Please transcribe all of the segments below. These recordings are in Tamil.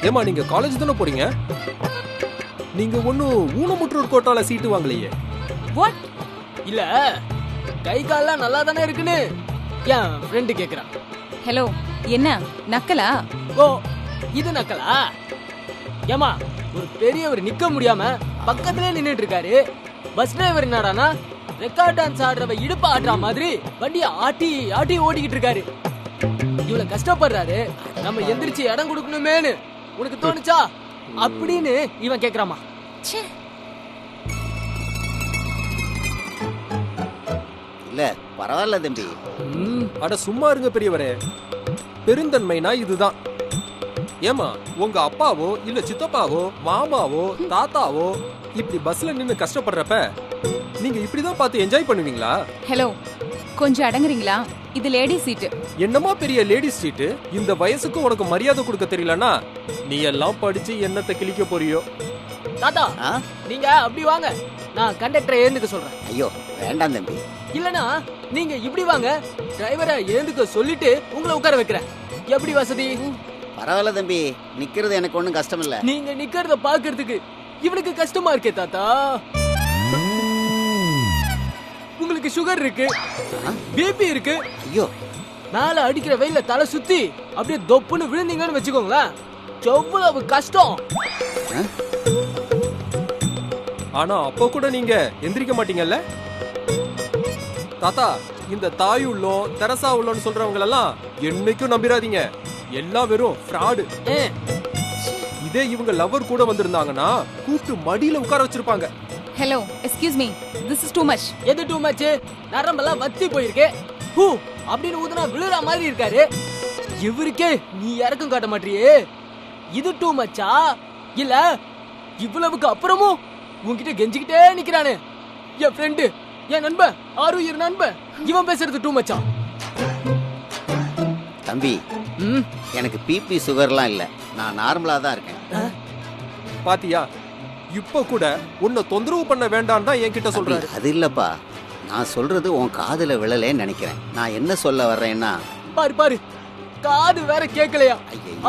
ஏமா நீங்க காலேஜ் தானே போறீங்க? நீங்க ஒன்னும் ஊனமுற்றோர் கோட்டால சீட்டு வாங்கலையே. வாட்? இல்ல கை கால்லாம் நல்லா தானே இருக்குன்னு என் ஃப்ரெண்டு கேக்குறான். ஹலோ, என்ன நக்கலா? ஓ, இது நக்கலா? ஏமா ஒரு பெரியவர் நிக்க முடியாம பக்கத்திலே நின்னுட்டு இருக்காரு. பஸ் டிரைவர் என்னடானா ரெக்கார்ட் டான்ஸ் ஆடுறவ இடுப்பு ஆடுற மாதிரி வண்டியை ஆட்டி ஆட்டி ஓடிக்கிட்டு இருக்காரு. இவ்வளவு கஷ்டப்படுறாரு, நம்ம எந்திரிச்சு இடம் கொடுக்கணுமேனு உனக்கு தோணுச்சா அப்படின்னு இவன் கேக்குறாமா. இல்ல பரவாயில்ல தம்பி. அட சும்மா இருங்க பெரியவரே. பெருந்தன்மைனா இதுதான். ஏமா உங்க அப்பாவோ இல்ல சித்தப்பாவோ மாமாவோ தாத்தாவோ இப்படி பஸ்ல நின்னு கஷ்டப்படுறப்ப நீங்க இப்படிதான் பார்த்து என்ஜாய் பண்ணுவீங்களா? ஹலோ, கொஞ்சம் அடங்குறீங்களா? இது லேடி சீட்டு. என்னமா பெரிய லேடிஸ் சீட்டு? இந்த வயசுக்கு உனக்கு மரியாதை கொடுக்க தெரியலனா நீ எல்லாம் படிச்சு என்னத்தை கிழிக்க போறியோ? தாத்தா நீங்க அப்படி வாங்க, நான் கண்டக்டரை ஏந்துக்க சொல்றேன். ஐயோ வேண்டாம் தம்பி. இல்லனா நீங்க இப்படி வாங்க, டிரைவரை ஏந்துக்க சொல்லிட்டு உங்களை உட்கார வைக்கிறேன். எப்படி வசதி? பரவாயில்ல தம்பி, நிக்கிறது எனக்கு ஒண்ணும் கஷ்டம் இல்ல. நீங்க நிக்கிறத பாக்குறதுக்கு இவனுக்கு கஷ்டமா இருக்கே தாத்தா. உங்களுக்கு சுகர் இருக்கு, பிபி இருக்கு. ஐயோ, மேல அடிக்கிற வெயில தலை சுத்தி அப்படியே தொப்புன்னு விழுந்தீங்கன்னு வச்சுக்கோங்களேன், எவ்வளவு கஷ்டம். ஆனா அப்ப கூட நீங்க எந்திரிக்க மாட்டீங்கல்ல? தாத்தா, இந்த தாய் உள்ளோம் தெரசா உள்ளோன்னு சொல்றவங்க எல்லாம் என்னைக்கும் நம்பிராதீங்க. எல்லாம் வெறும் ஃப்ராடு. இதே இவங்க லவர் கூட வந்திருந்தாங்கன்னா கூப்பிட்டு மடியில உட்கார வச்சிருப்பாங்க. Hello, excuse me, this is too much. எது டூ மச்? நரம்பெல்லாம் வத்தி போயிருக்கு. ஹூ அப்படின்னு ஊதுனா விழுற மாதிரி இருக்காரு. இவருக்கே நீ இறக்கம் காட்ட மாட்டியே. இது டூ மச்சா? இல்ல இவ்வளவுக்கு அப்புறமும் உன்கிட்ட கெஞ்சிக்கிட்டே நிக்கிறானே என் ஃப்ரெண்டு, என் நண்பன், ஆருயிர் நண்பன், இவன் பேசுறது டூ மச்சா? தம்பி எனக்கு பிபி சுகர்லாம் இல்ல, நான் நார்மலா தான் இருக்கேன். பாத்தியா, இப்ப கூட உன்னை தொந்தரவு பண்ண வேண்டாம் தான் என்கிட்ட சொல்றாரு. அது இல்லப்பா, நான் சொல்றது உன் காதுல விழலேன்னு நினைக்கிறேன். நான் என்ன சொல்ல வர்றேன்னா, பாரு பாரு, காது வேற கேட்கலையா?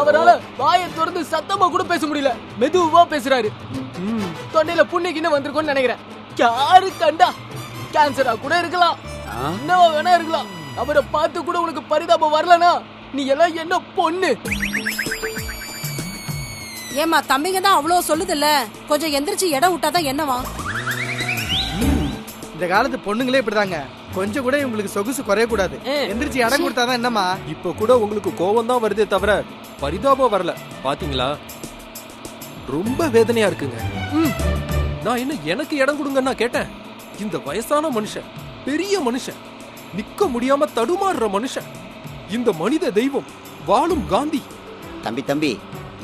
அவரால வாயை திறந்து சத்தமா கூட பேச முடியல, மெதுவா பேசுறாரு. தொண்டையில புண்ணிக்கின்னு வந்திருக்கோன்னு நினைக்கிறேன். யாரு கண்டா கேன்சரா கூட இருக்கலாம், என்னவா வேணா இருக்கலாம். அவரை பார்த்து கூட உனக்கு பரிதாபம் வரலனா நீ எல்லாம் என்ன பொண்ணு? ஏமா தம்பிங்க தான் அவ்வளவு சொல்லுதுல்ல, கொஞ்சம் எந்திரிச்சு இடம் விட்டாதான் என்னவா? இந்த காலத்து பொண்ணுங்களே இப்படிதாங்க, கொஞ்சம் கூட உங்களுக்கு சொகுசு குறைய கூடாது. எந்திரிச்சு இடம் கொடுத்தாதான் என்னமா? இப்ப கூட உங்களுக்கு கோவம் தான் வருதே தவிர பரிதாபம் வரல. பாத்தீங்களா, ரொம்ப வேதனையா இருக்குங்க. நான் என்ன எனக்கு இடம் கொடுங்கன்னா கேட்டேன். இந்த வயசான மனுஷன், பெரிய மனுஷன், நிக்க முடியாம தடுமாறுற மனுஷன், இந்த மனித தெய்வம், வாழும் காந்தி. தம்பி தம்பி,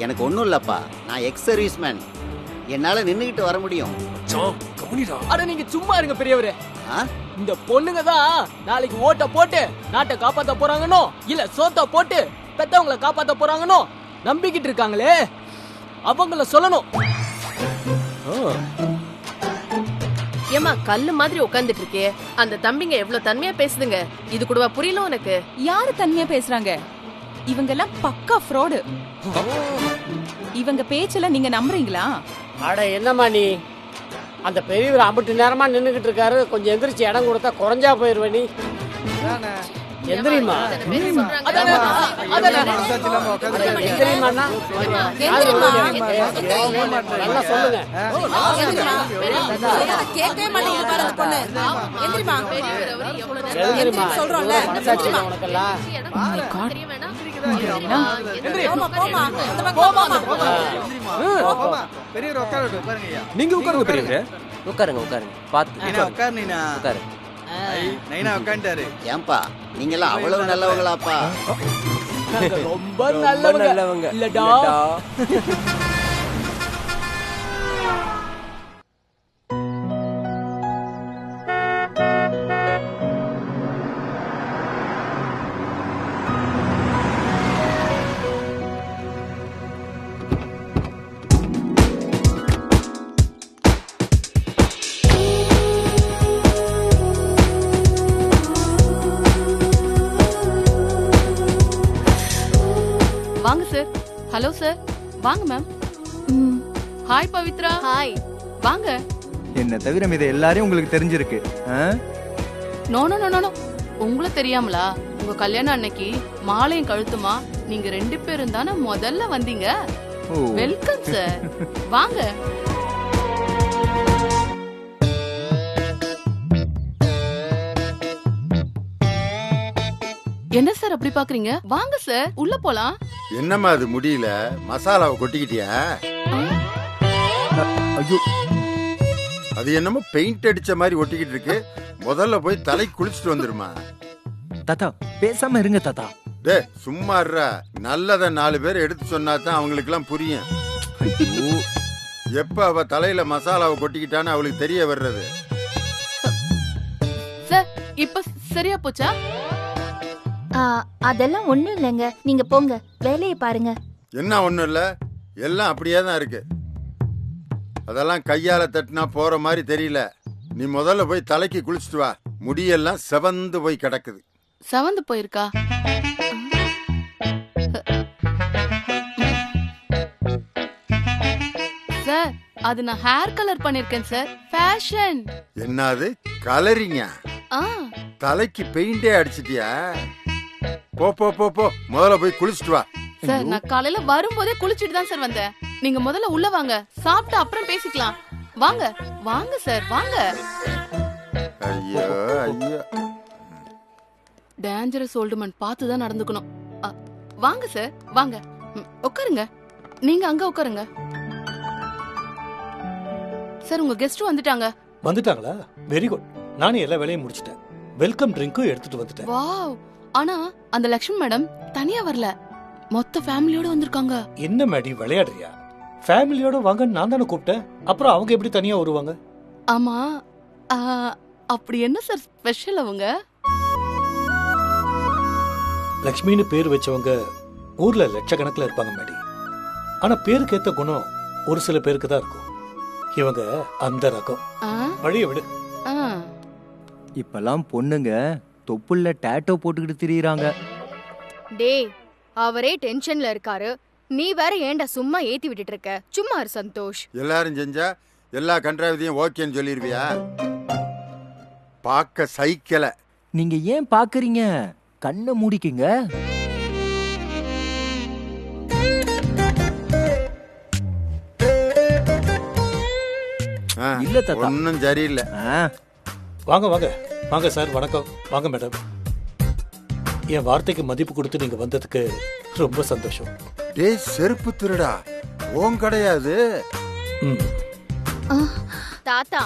எனக்கு ஒண்ணும் இல்லப்பா, நான் எக்ஸ் சர்வீஸ் மேன், என்னால நின்னுகிட்டு வர முடியும். அட நீங்க சும்மா இருங்க பெரியவரே. இந்த பொண்ணுங்க தான் நாளைக்கு ஓட்ட போட்டு நாட்டை காப்பாத்த போறாங்கன்னோ இல்ல சோத்த போட்டு பெத்தவங்களை காப்பாத்த போறாங்கன்னோ நம்பிக்கிட்டு இருக்காங்களே, அவங்கள சொல்லணும். ஏமா கல்லு மாதிரி உட்கார்ந்துட்டு இருக்கே, அந்த தம்பிங்க எவ்வளவு தன்மையா பேசுதுங்க, இது கூடவா புரியல உனக்கு? யாரு தனியா பேசுறாங்க? இவங்க எல்லாம் பக்கா ஃப்ராடு. இவங்க பேச்சல நீங்க நம்புறீங்களா? அட என்னம்மா நீ, அந்த பெரியவர் அம்பிட்டு நேரமா நின்னுகிட்டு இருக்காரு, கொஞ்சம் எந்திரிச்சு இடம் கொடுத்தா குறைஞ்சா போயிருவ நீ. எந்திரிமா நல்லா சொல்லுங்க. கேட்கவே மாட்டேங்குது பொண்ணு. எந்திரிமா சொல்றோம்ல, உனக்கெல்லாம் பெரியவர் உட்காரு, உட்காருங்க. நீங்க உட்காருங்க பெரியவரே. உட்காருங்க உட்காருங்க, பாத்து உட்காரு. நீனா உட்காரு. நைனா உட்காந்துட்டாரு. ஏன்பா நீங்க எல்லாம் அவ்வளவு நல்லவங்களாப்பா? ரொம்ப நல்லவங்க இல்லடா. வாங்க சார். ஹலோ சார், வாங்க மேம். ஹாய் பவித்ரா. ஹாய். வாங்க. என்ன தவிர இது எல்லாரையும் உங்களுக்கு தெரிஞ்சிருக்கு. No no no no. உங்களுக்கு தெரியாமலா? உங்க கல்யாணம் அன்னைக்கு மாலையும் கழுத்துமா நீங்க 2 பேரும் தானே முதல்ல வந்தீங்க. Welcome sir. வாங்க. என்ன சார் அப்படி பாக்குறீங்க? வாங்க சார் உள்ள போலாம். என்னம்மா அது முடியல, மசாலாவை கொட்டிக்கிட்டியா? ஐயோ, அது என்னமோ பெயிண்ட் அடிச்ச மாதிரி ஒட்டிக்கிட்டு இருக்கு. முதல்ல போய் தலைக்கு குளிச்சுட்டு வந்துருமா. தாத்தா பேசாம இருங்க தாத்தா. டே சும்மா இருடா. நல்லத 4 பேர் எடுத்து சொன்னா தான் அவங்களுக்கு எல்லாம் புரியும். எப்ப அவ தலையில மசாலாவை கொட்டிக்கிட்டான்னு அவளுக்கு தெரிய வர்றது. சார் இப்ப சரியா போச்சா? அதெல்லாம் ஒண்ணும் இல்லைங்க, நீங்க போங்க வேலையை பாருங்க. என்ன ஒண்ணும் இல்ல, எல்லாம் அப்படியே தான் இருக்கு. அதெல்லாம் கையால தட்டினா போற மாதிரி தெரியல. நீ முதல்ல போய் தலைக்கு குளிச்சுட்டு வா. முடியெல்லாம் செவந்து போய் கிடக்குது. செவந்து போயிருக்கா? சார் அது நான் ஹேர் கலர் பண்ணிருக்கேன் சார். ஃபேஷன். என்னது கலரிங்க? தலைக்கு பெயிண்டே அடிச்சிட்டியா? போ போ போ போ, முதல்ல போய் குளிச்சுட்டு வா. சார் நான் காலையில வரும்போதே குளிச்சிட்டு தான் சார் வந்தேன். நீங்க முதல்ல உள்ள வாங்க, சாப்பிட்டு அப்புறம் பேசிக்கலாம். வாங்க வாங்க சார் வாங்க. ஐயோ ஐயோ, டேஞ்சரஸ் ஓல்டுமன் பார்த்து தான் நடந்துக்கணும். வாங்க சார் வாங்க, உட்காருங்க. நீங்க அங்க உட்காருங்க. சார் உங்க கெஸ்ட் வந்துட்டாங்க. வந்துட்டாங்களா? Very good. நானே எல்லா வேலையும் முடிச்சிட்டேன். வெல்கம் ட்ரிங்க்கும் எடுத்துட்டு வந்துட்டேன். வாவ். ஆனா அந்த லட்சுமி மேடம் தனியா வரல, மொத்த ஃபேமிலியோட வந்திருக்காங்க. என்ன மேடி விளையாடுறியா? ஃபேமிலியோட வாங்க நான் தானே கூப்பிட்டேன். அப்புறம் அவங்க எப்படி தனியா வருவாங்க? ஆமா, அப்படி என்ன சார் ஸ்பெஷல் அவங்க? லக்ஷ்மின்னு பேர் வச்சவங்க ஊர்ல லட்சக்கணக்கில் இருப்பாங்க மேடி. ஆனா பேருக்கு ஏத்த குணம் ஒரு சில பேருக்கு தான் இருக்கும். இவங்க அந்த ரகம். வழிய விடு. இப்பெல்லாம் பொண்ணுங்க தொப்புள்ள டாட்டோ போட்டுக்கிட்டு திரியுறாங்க. டேய் அவரே டென்ஷன்ல இருக்காரு, நீ வேற ஏன்டா சும்மா ஏத்தி விட்டுட்டு இருக்க? சும்மா இரு சந்தோஷ். எல்லாரும் செஞ்சா எல்லா கன்றாவிதையும் ஓகேன்னு சொல்லிருவியா? பாக்க சைக்கிள. நீங்க ஏன் பாக்குறீங்க? கண்ணை மூடிக்கிங்க. இல்ல தாத்தா ஒன்னும் சரியில்லை. வாங்க வாங்க வாங்க சார். வணக்கம். வாங்க மேடம். என் வார்த்தைக்கு மதிப்பு கொடுத்து நீங்க வந்ததுக்கு ரொம்ப சந்தோஷம். டேய் செருப்பு திருடா, ஓன் கிடையாது. தாத்தா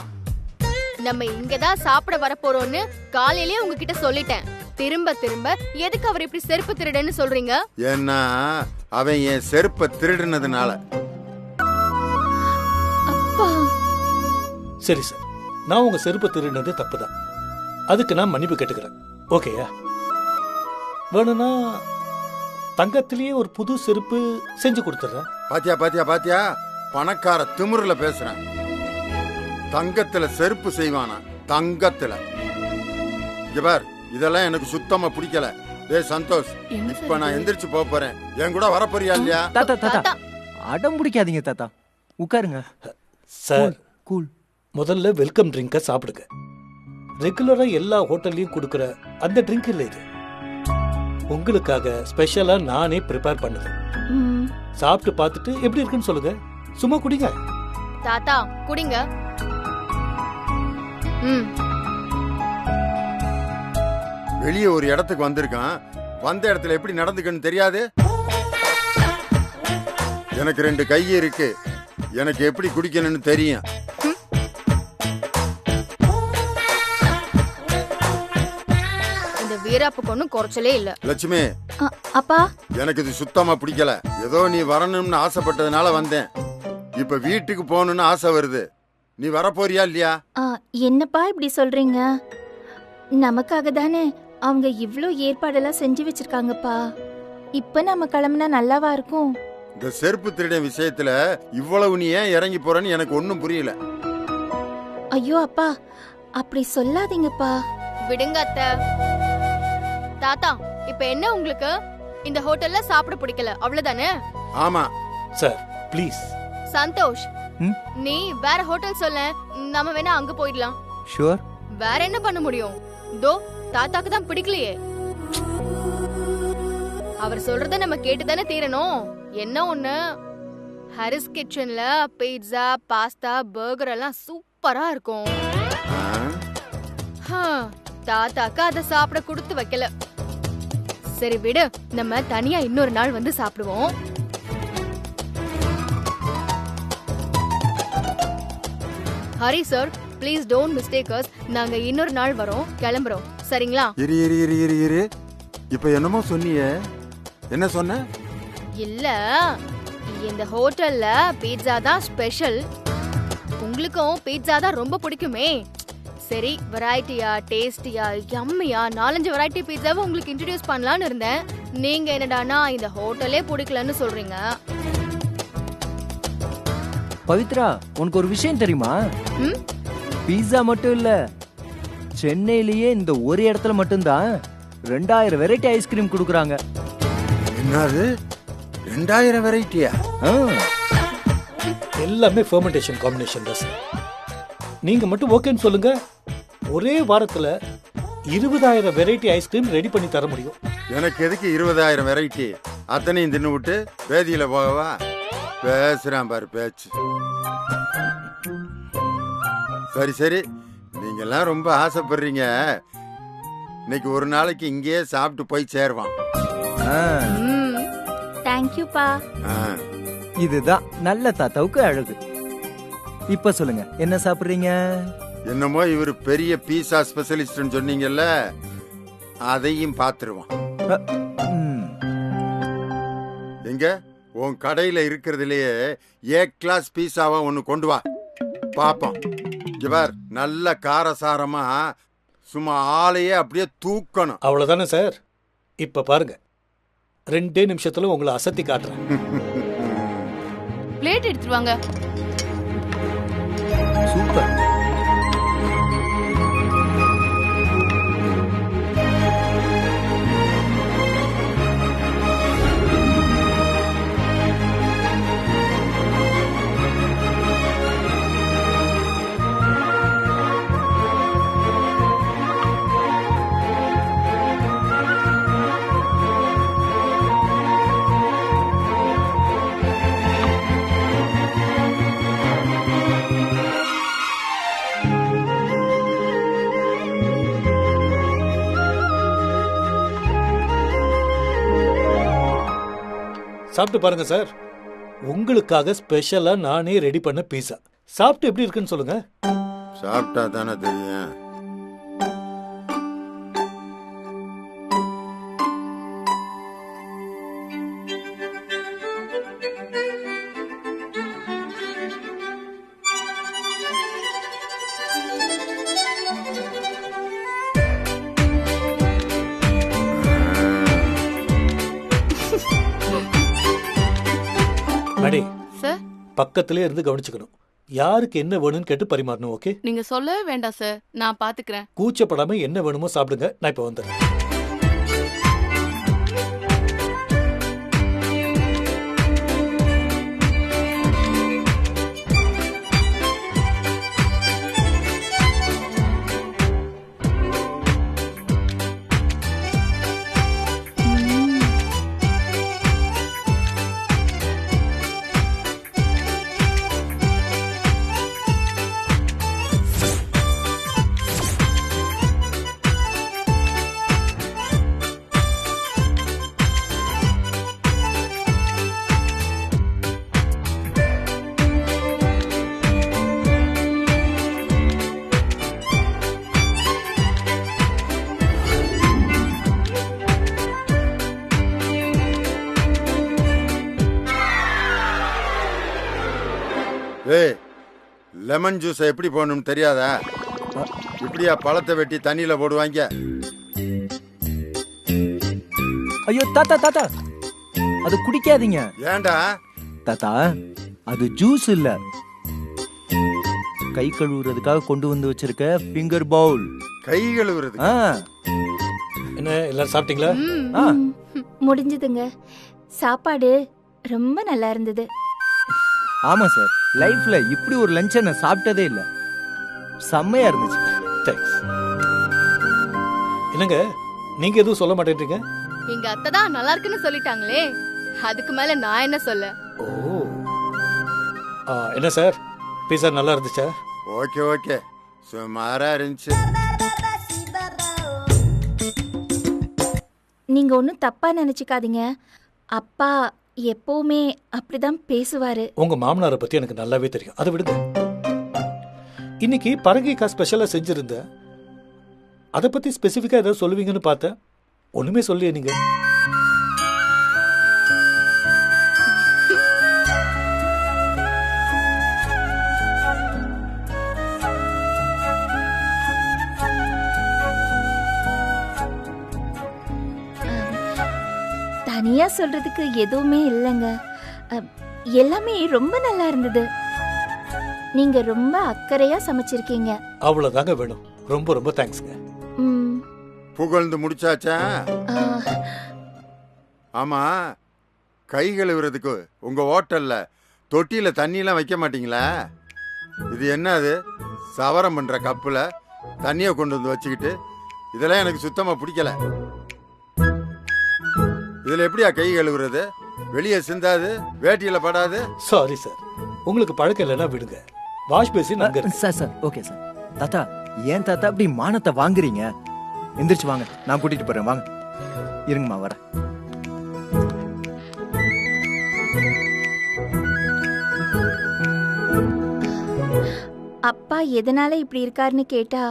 நம்ம இங்கதான் சாப்பிட வர போறோம்னு காலையிலேயே உங்ககிட்ட சொல்லிட்டேன். திரும்ப திரும்ப எதுக்கு அவர் இப்படி செருப்பு திருடன்னு சொல்றீங்க? ஏன்னா அவன் என் செருப்பை திருடுனதுனால. சரி சார், நான் உங்க செருப்பு திருடினது தப்புதான். அதுக்கு நான் மன்னிப்பு கேட்டுக்கிறேன். ஓகேயா? வேணும்னா தங்கத்திலேயே ஒரு புது செருப்பு செஞ்சு கொடுத்துறேன். பாத்தியா பாத்தியா பாத்தியா, பணக்கார திமிருல பேசுறேன். தங்கத்துல செருப்பு செய்வானா? தங்கத்துல. இங்க பார், இதெல்லாம் எனக்கு சுத்தமா பிடிக்கல. டேய் சந்தோஷ், இப்ப நான் எந்திரிச்சு போறேன். என் கூட வர போறியா இல்லையா? தாத்தா தாத்தா அடம் பிடிக்காதீங்க தாத்தா, உட்காருங்க. Sir cool. முதல்ல வெல்கம் ட்ரிங்க சாப்பிடுங்க. ரெகுலரா எல்லா ஹோட்டல்லையும் கொடுக்குற அந்த ட்ரிங்க் இல்லை இது. உங்களுக்காக ஸ்பெஷலா நானே ப்ரிப்பேர் பண்ணது. சாப்பிட்டு பார்த்துட்டு எப்படி இருக்குன்னு சொல்லுங்க. சும்மா குடிங்க. தாத்தா குடிங்க. வெளியே ஒரு இடத்துக்கு வந்திருக்கான். வந்த இடத்துல எப்படி நடந்துக்கன்னு தெரியாது. எனக்கு 2 கை இருக்கு. எனக்கு எப்படி குடிக்கணும்னு தெரியும். வீராப்புக்கு ஒன்னும் குறைச்சலே இல்ல. லட்சுமி அப்பா, எனக்கு இது சுத்தமா பிடிக்கல. ஏதோ நீ வரணும்னு ஆசைப்பட்டதுனால வந்தேன். இப்ப வீட்டுக்கு போகணும்னு ஆசை வருது. நீ வர போறியா இல்லையா? என்னப்பா இப்படி சொல்றீங்க? நமக்காக தானே அவங்க இவ்ளோ ஏற்பாடெல்லாம் செஞ்சு வச்சிருக்காங்கப்பா. இப்ப நம்ம கிளம்புனா நல்லாவா இருக்கும்? இந்த செருப்பு திருட விஷயத்துல இவ்வளவு நீ ஏன் இறங்கி போறன்னு எனக்கு ஒன்னும் புரியல. ஐயோ அப்பா, அப்படி சொல்லாதீங்கப்பா. விடுங்க அத்தை. தாத்தா, இப்ப என்ன உங்களுக்கு இந்த ஹோட்டல்ல சாப்பிட பிடிக்கல அவ்வளவுதானே? ஆமா சார், ப்ளீஸ். சந்தோஷ், நீ வேற ஹோட்டல் சொல்ல, நம்ம வேணா அங்க போயிடலாம். ஷூர். வேற என்ன பண்ண முடியும்? தோ தாத்தாக்கு தான் பிடிக்கலையே. அவர் சொல்றத நம்ம கேட்டுதானே தீரணும். என்ன ஒண்ணு, ஹரிஸ் கிச்சன்ல பீட்சா, பாஸ்தா, பர்கர் எல்லாம் சூப்பரா இருக்கும். தாத்தாக்கு அத சாப்பிட கொடுத்து வைக்கல. சரி விடு, நம்ம தனியா இன்னொரு நாள் வந்து சாப்பிடுவோம். Hari sir, please don't mistake us. நாங்க இன்னொரு நாள் வரோம், கிளம்புறோம். சரிங்களா? இரு. இப்ப என்னமோ சொன்னியே, என்ன சொன்ன? இல்ல, இந்த ஹோட்டல்ல பீட்சா தான் ஸ்பெஷல். உங்களுக்கும் பீட்சா தான் ரொம்ப பிடிக்குமே. சரி, வெரைட்டியா, டேஸ்டியா, யம்மியா 4-5 வெரைட்டி பீட்சாவை உங்களுக்கு இன்ட்ரோடியூஸ் பண்ணலாம்னு இருந்தேன். நீங்க என்னடானா இந்த ஹோட்டலே பிடிக்கலன்னு சொல்றீங்க. பவித்ரா, உனக்கு ஒரு விஷயம் தெரியுமா? பீட்சா மட்டும் இல்ல, சென்னையிலேயே இந்த ஒரு இடத்துல மட்டும்தான் 2000 வெரைட்டி ஐஸ்கிரீம் கொடுக்குறாங்க. என்னது 2000 வெரைட்டியா? எல்லாமே ஃபெர்மெண்டேஷன் காம்பினேஷன் தான் சார். நீங்க மட்டும் ஓகேன்னு சொல்லுங்க, ஒரே வாரத்துல 20,000 வெரைட்டி ஐஸ்கிரீம் ரெடி பண்ணி தர முடியும். எனக்கு எதுக்கு 20,000 வெரைட்டி? அத்தனையும் தின்னு விட்டு வேதியில போகவா? பேசுறான் பாரு பேச்சு. சரி, நீங்க எல்லாம் ரொம்ப ஆசைப்படுறீங்க. இன்னைக்கு ஒரு நாளைக்கு இங்கேயே சாப்பிட்டு போய் சேருவான். தேங்க்யூப்பா. இதுதான் நல்ல தாத்தாவுக்கு அழகு. இப்ப சொல்லுங்க, என்ன சாப்பிடுறீங்க? என்னமோ இவர் பெரிய பீஸா ஸ்பெஷலிஸ்ட் சொன்னீங்கல்ல, அதையும் பாத்துருவான். எங்க உன் கடையில இருக்கிறதுலயே ஏ கிளாஸ் பீஸாவா ஒன்னு கொண்டு வா பாப்போம். இவர் நல்ல காரசாரமா சும்மா ஆளையே அப்படியே தூக்கணும். அவ்வளவுதானே சார்? இப்ப பாருங்க, 2 நிமிஷத்துல உங்களை அசத்தி காட்டுறேன். பிளேட் எடுத்துருவாங்க. சூப்பர். சாப்பிட்டு பாருங்க சார், உங்களுக்காக ஸ்பெஷலா நானே ரெடி பண்ண பீஸா. சாப்பிட்டு எப்படி இருக்குன்னு சொல்லுங்க. சாப்பிட்டா தானே தெரியும். அடே சார், பக்கத்திலே இருந்து கவனிச்சுக்கணும். யாருக்கு என்ன வேணும்னு கேட்டு பரிமாறணும். ஓகே? நீங்க சொல்லவே வேண்டாம் சார், நான் பாத்துக்கிறேன். கூச்சப்படாம என்ன வேணுமோ சாப்பிடுங்க. நான் இப்ப வந்துடுறேன். ஏய், லெமன் ஜூஸ் எப்படி போடணும்னு தெரியாதா? இப்படியா பழத்தை வெட்டி தண்ணியில போடுவாங்க? ஐயோ தாத்தா தாத்தா, அது குடிக்காதீங்க. ஏண்டா தாத்தா, அது ஜூஸ் இல்ல, கை கழுவுறதுக்காக கொண்டு வந்து வச்சிருக்க ஃபிங்கர் பவுல். கை கழுவுறது? என்ன எல்லாரும் சாப்பிட்டீங்களா? முடிஞ்சதுங்க. சாப்பாடு ரொம்ப நல்லா இருந்தது. ஆமா சார், லைஃப்ல இப்படி ஒரு லஞ்சை நான் சாப்பிட்டதே இல்ல. செம்மையா இருந்துச்சு. தேங்க்ஸ். என்னங்க நீங்க எதுவும் சொல்ல மாட்டேன்றீங்க? எங்க அத்தை தான் நல்லா இருக்குன்னு சொல்லிட்டாங்களே, அதுக்கு மேல நான் என்ன சொல்ல. ஓ, என்ன சார், பீஸா நல்லா இருந்துச்சா? ஓகே ஓகே, சுமாரா இருந்துச்சு. நீங்க ஒன்றும் தப்பா நினைச்சுக்காதீங்க. அப்பா எப்பவுமே அப்படிதான் பேசுவாரு. உங்க மாமனாரை பத்தி எனக்கு நல்லாவே தெரியும், அதை விடுங்க. இன்னைக்கு பரங்கிக்காய் ஸ்பெஷலா செஞ்சிருந்த, அதை பத்தி ஸ்பெசிஃபிக்கா ஏதாவது சொல்லுவீங்கன்னு பார்த்தேன். ஒண்ணுமே சொல்லியே நீங்க. தனியா சொல்றதுக்கு எதுவுமே இல்லைங்க. எல்லாமே ரொம்ப நல்லா இருந்தது. நீங்க ரொம்ப அக்கறையா சமைச்சிருக்கீங்க. அவ்வளவுதாங்க வேணும். ரொம்ப ரொம்ப தேங்க்ஸ்ங்க. புகழ்ந்து முடிச்சாச்சா? ஆமா, கை கழுவுறதுக்கு உங்க ஹோட்டல்ல தொட்டியில தண்ணியெல்லாம் வைக்க மாட்டீங்களா? இது என்னது, சவரம் பண்ற கப்புல தண்ணியை கொண்டு வந்து வச்சுக்கிட்டு, இதெல்லாம் எனக்கு சுத்தமா பிடிக்கல. இதுல எப்படியா கை கழுவுறது? வெளியே சிந்தாது, வேட்டியில படாது. சாரி சார், உங்களுக்கு பழக்கம் இல்லைன்னா விடுங்க. வாஷ் பேசின் அங்க இருக்கு. Sir sir okay sir. தாத்தா, ஏன் தாத்தா அப்படி மானத்தை வாங்குறீங்க? எந்திரிச்சு வாங்க, நான் கூட்டிட்டு போறேன். வாங்க, இருங்கம்மா வரேன். அப்பா எதனால இப்படி இருக்காருன்னு கேட்டா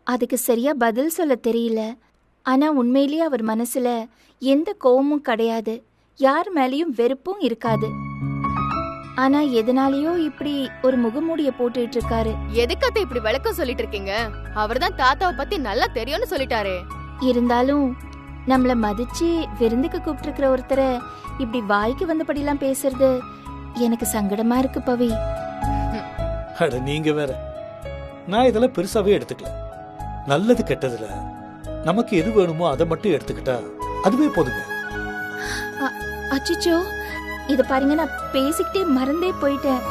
அதுக்கு சரியா பதில் சொல்ல தெரியல. ஆனா உண்மையிலேயே அவர் மனசுல எந்த கோவமும் கிடையாது, யார் மேலேயும் வெறுப்பும் இருக்காது. ஆனா எதனாலயோ இப்படி ஒரு முகமூடிய போட்டுட்டு இருக்காரு. எதுக்கத்தை இப்படி விளக்கம் சொல்லிட்டு இருக்கீங்க? அவர்தான் தாத்தாவை பத்தி நல்லா தெரியும்னு சொல்லிட்டாரே. இருந்தாலும் நம்மள மதிச்சு விருந்துக்கு கூப்பிட்டு இருக்கிற ஒருத்தரை இப்படி வாய்க்கு வந்தபடிலாம் பேசுறது எனக்கு சங்கடமா இருக்கு பவி. அட நீங்க வேற, நான் இதெல்லாம் பெருசாவே எடுத்துக்கல. நல்லது கெட்டதுல நமக்கு எது வேணுமோ அதை மட்டும் எடுத்துக்கிட்டா அதுவே போதுங்க. அச்சிச்சோ, இத பாருங்க, நான் பேசிக்கிட்டே மறந்தே போயிட்டேன்.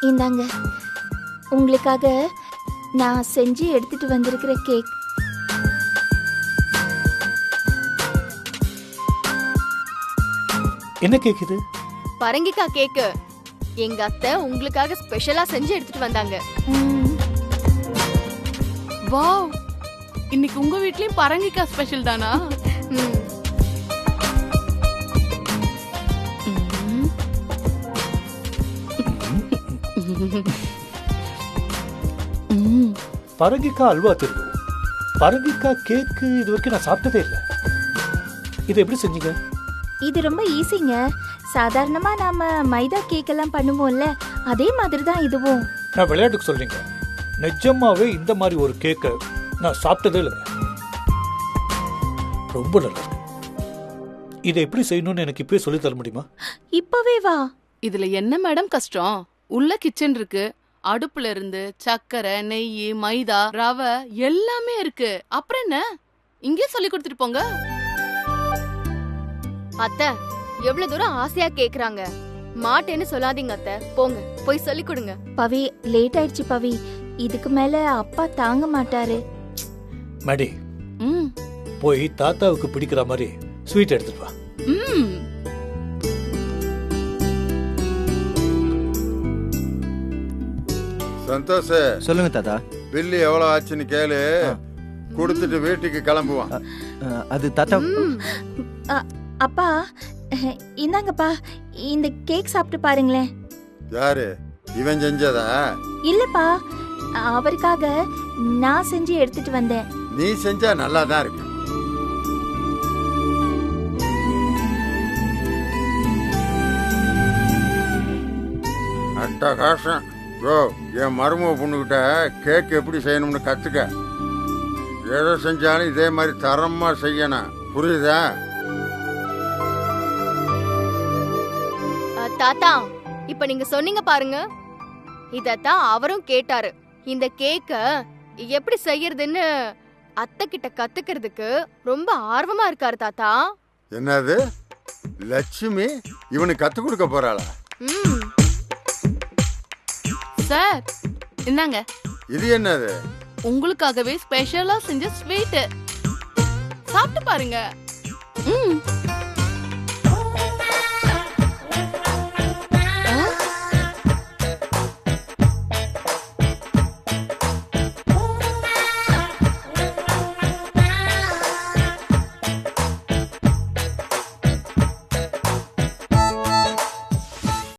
இந்தாங்க, உங்களுக்காக நான் செஞ்சு எடுத்துட்டு வந்திருக்கிற கேக். என்ன கேக் இது? பரங்கிக்காய் கேக்கு. எங்க அத்தை உங்களுக்காக ஸ்பெஷலா செஞ்சு எடுத்துட்டு வந்தாங்க. வாவ், இன்னைக்கு உங்க வீட்லயும் பரங்கிக்காய் ஸ்பெஷல் தானா? பரங்கிக்காய் அல்வா தெரியும், பரங்கிக்காய் கேக்கு இது வரைக்கும் நான் சாப்பிட்டதே இல்லை. இது எப்படி செஞ்சீங்க? இது ரொம்ப ஈஸிங்க. சாதாரணமா நாம மைதா கேக் எல்லாம் பண்ணுவோம்ல, அதே மாதிரி தான் இதுவும். நான் விளையாட்டுக்கு சொல்றீங்க, நிஜமாவே இந்த மாதிரி ஒரு கேக்க நான் சாப்பிட்டதே இல்லைங்க. ரொம்ப நல்லா இருக்கு. இதை எப்படி செய்யணும்னு எனக்கு இப்பவே சொல்லி தர முடியுமா? இப்பவே வா. இதுல என்ன மேடம் கஷ்டம்? உள்ள கிச்சன் இருக்கு, அடுப்புல இருந்து சக்கரை, நெய், மைதா, ரவை எல்லாமே இருக்கு. அப்புறம் என்ன, இங்கே சொல்லி கொடுத்துட்டு போங்க. அத்தை எவ்வளவு தூரம் ஆசையா கேக்குறாங்க, மாட்டேன்னு சொல்லாதீங்க அத்தை. போங்க, போய் சொல்லி கொடுங்க. பவி, லேட் ஆயிடுச்சு பவி. இதுக்கு மேல அப்பா தாங்க மாட்டாரு. மடி, போய் தாத்தாவுக்கு பிடிக்கிற மாதிரி ஸ்வீட் எடுத்துட்டு வா. சந்தோஷ், சொல்லுங்க தாத்தா. பில்லு எவ்வளவு ஆச்சுன்னு கேளு, கொடுத்துட்டு வீட்டுக்கு கிளம்புவான். அது தாத்தா. அப்பா இந்தாங்கப்பா, இந்த கேக் சாப்பிட்டு பாருங்களேன். யாரு இவன் செஞ்சதா? இல்லப்பா, அவருக்காக நான் செஞ்சு எடுத்துட்டு வந்தேன். நீ செஞ்சா நல்லா தான் இருக்கு. அட்டகாசம். யோ, என் மருமக பொண்ணுகிட்ட கேக் எப்படி செய்யணும்னு கத்துக்க. எதை செஞ்சாலும் இதே மாதிரி தரமா செய்யணும், புரியுதா? தாத்தா, இப்ப நீங்க சொன்னீங்க பாருங்க, இதத்தான் அவரும் கேட்டாரு. இந்த கேக்க எப்படி செய்யறதுன்னு அத்தை கிட்ட கத்துக்கிறதுக்கு ரொம்ப ஆர்வமா இருக்காரு தாத்தா. என்னது லட்சுமி இவனுக்கு கத்து கொடுக்க போறாளா? சார் என்னங்க இது என்னது? உங்களுக்காகவே ஸ்பெஷலா செஞ்ச ஸ்வீட். சாப்பிட்டு பாருங்க.